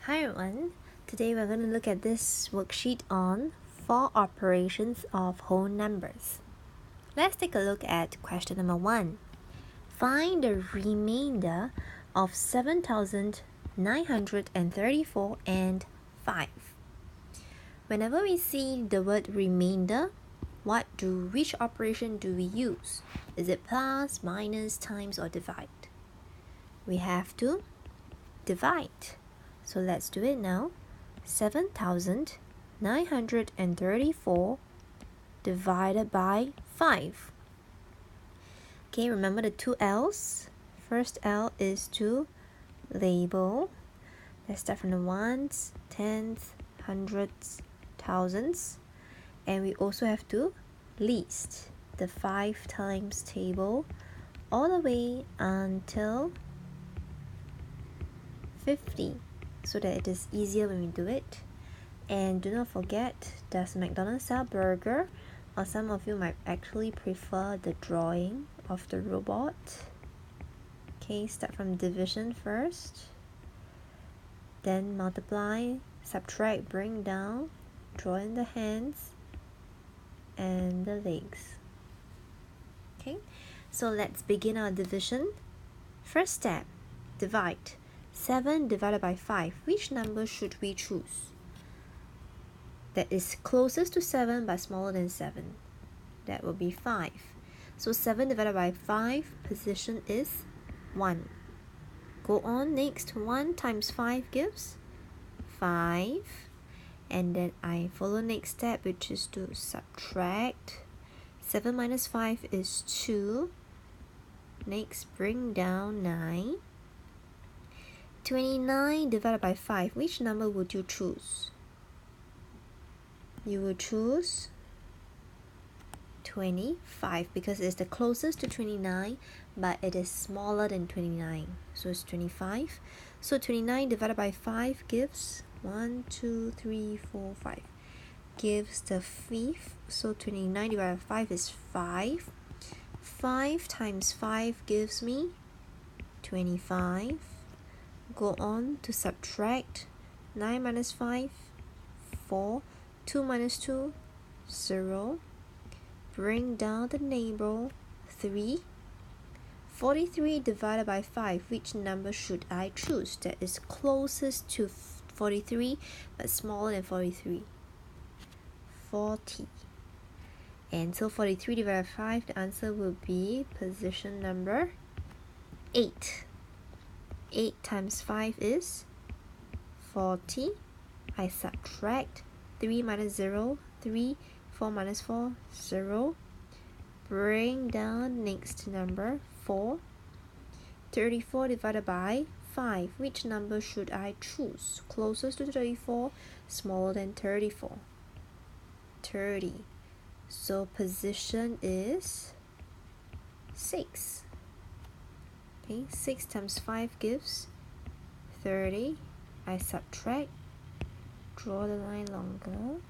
Hi everyone, today we're going to look at this worksheet on 4 operations of whole numbers. Let's take a look at question number 1. Find the remainder of 7,934 and 5. Whenever we see the word remainder, which operation do we use? Is it plus, minus, times, or divide? We have to divide. So let's do it now. 7,934 divided by 5. Okay, remember the two L's. First L is to label. Let's start from the ones, tenths, hundreds, thousands. And we also have to list the 5 times table all the way until 50. So that it is easier when we do it. And do not forget, does McDonald's sell burger? Or some of you might actually prefer the drawing of the robot. Okay, start from division first. Then multiply, subtract, bring down, draw in the hands and the legs. Okay, so let's begin our division. First step, divide. 7 divided by 5. Which number should we choose? That is closest to 7 but smaller than 7. That will be 5. So 7 divided by 5, position is 1. Go on, next 1 times 5 gives 5. And then I follow next step, which is to subtract. 7 minus 5 is 2. Next, bring down 9. 29 divided by 5. Which number would you choose? You will choose 25 because it's the closest to 29, but it is smaller than 29. So it's 25. So 29 divided by 5 gives 1, 2, 3, 4, 5. Gives the fifth. So 29 divided by 5 is 5. 5 times 5 gives me 25. Go on to subtract. 9 minus 5, 4. 2 minus 2, 0. Bring down the neighbor, 3. 43 divided by 5. Which number should I choose that is closest to 43 but smaller than 43? 40. And so 43 divided by 5, the answer will be position number 8. 8 times 5 is 40. I subtract 3 minus 0, 3, 4 minus 4, 0. Bring down next number, 4. 34 divided by 5. Which number should I choose? Closest to 34, smaller than 34. 30. So position is 6. Okay, 6 times 5 gives 30. I subtract. Draw the line longer.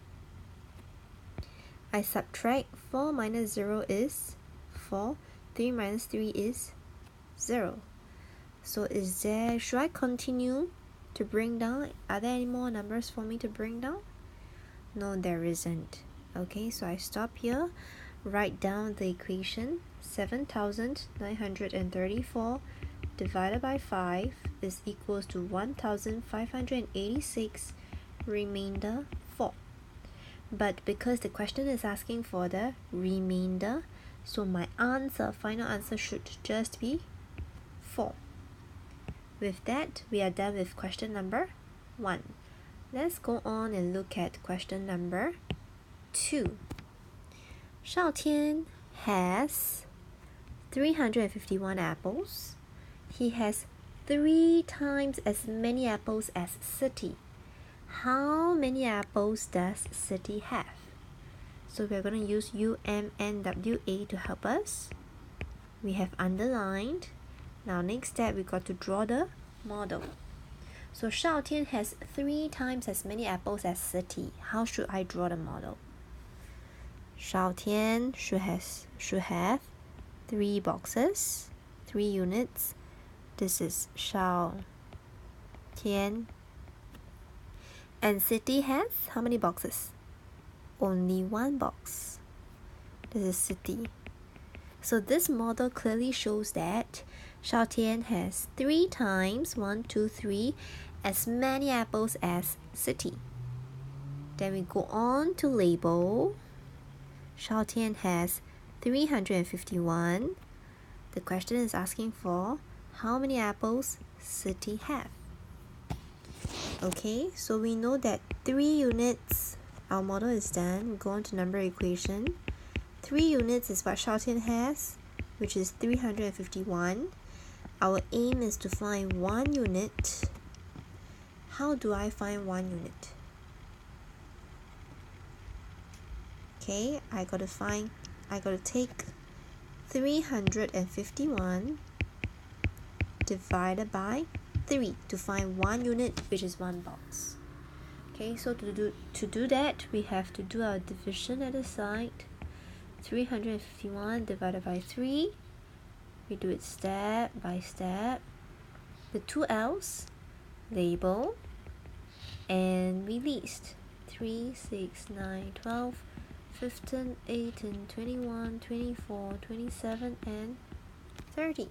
I subtract. 4 minus 0 is 4. 3 minus 3 is 0. So should I continue to bring down? Are there any more numbers for me to bring down? No, there isn't. Okay, so I stop here. Write down the equation. 7,934 divided by 5 is equals to 1,586. Remainder 4. But because the question is asking for the remainder, so my final answer should just be 4. With that, we are done with question number 1. Let's go on and look at question number 2. Shao Tian has 351 apples. He has 3 times as many apples as City. How many apples does City have? So we're going to use UMNWA to help us. We have underlined. Now next step, we got to draw the model. So Shao Tian has 3 times as many apples as City. How should I draw the model? Shao Tian should have 3 boxes, 3 units. This is Shao Tian And city has how many boxes? Only one box. This is city. So this model clearly shows that Shaotian has 3 times 1, 2, 3 as many apples as city. Then we go on to label. Shaotian has 351. The question is asking for how many apples city have. Okay, so we know that 3 units, our model is done. We go on to number equation. 3 units is what Shaotian has, which is 351. Our aim is to find 1 unit. How do I find 1 unit? Okay, I got to take 351 divided by 3 to find 1 unit, which is 1 box. Okay, so to do that, we have to do our division at the side. 351 divided by 3. We do it step by step. The 2 L's, label, and we list 3, 6, 9, 12, 15, 18, 21, 24, 27, and 30.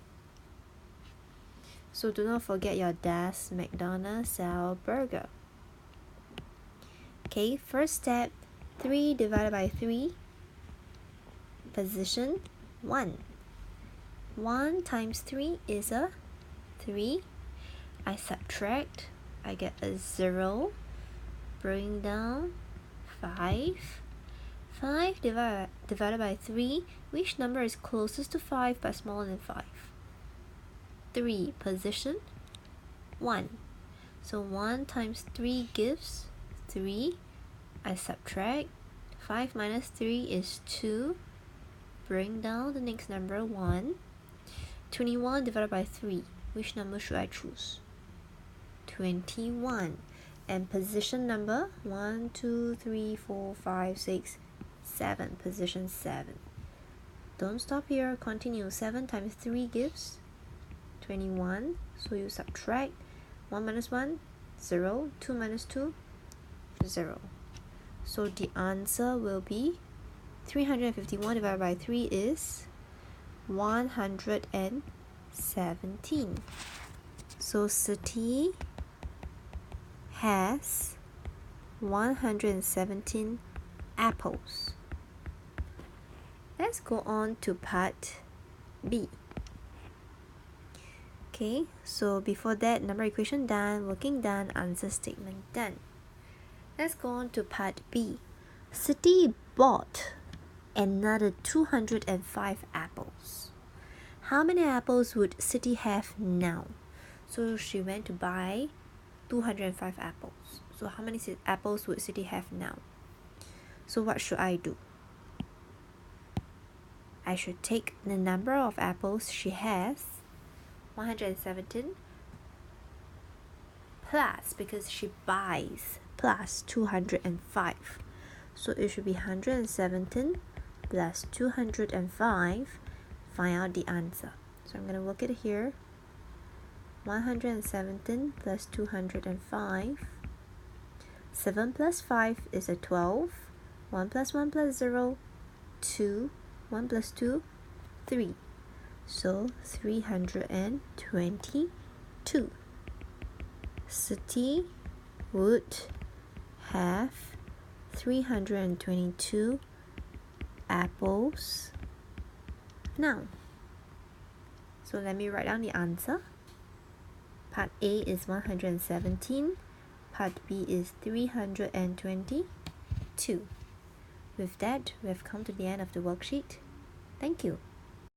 So do not forget your Das McDonald's Cell Burger. Okay, first step, 3 divided by 3. Position 1. 1 times 3 is a 3. I subtract, I get a 0. Bring down 5. 5 divided by 3. Which number is closest to 5 but smaller than 5? 3. Position 1. So 1 times 3 gives 3. I subtract. 5 minus 3 is 2. Bring down the next number 1. 21 divided by 3. Which number should I choose? 21. And position number 1, 2, 3, 4, 5, 6, 7. Position 7. Don't stop here. Continue. 7 times 3 gives 21. So you subtract 1 minus 1, 0. 2 minus 2, 0. So the answer will be 351 divided by 3 is 117. So city has 117 apples. Let's go on to part B. Okay, so before that, number equation done, working done, answer statement done. Let's go on to part B. City bought another 205 apples. How many apples would City have now? So she went to buy 205 apples. So how many apples would City have now? So what should I do? I should take the number of apples she has, 117, plus, because she buys, plus 205. So it should be 117 plus 205. Find out the answer. So I'm going to work it here. 117 plus 205. 7 plus 5 is a 12. 1 plus 1 plus 0, 2. 1 plus 2, 3. So 322. City would have 322 apples now. So let me write down the answer. Part A is 117. Part B is 322. With that, we have come to the end of the worksheet. Thank you.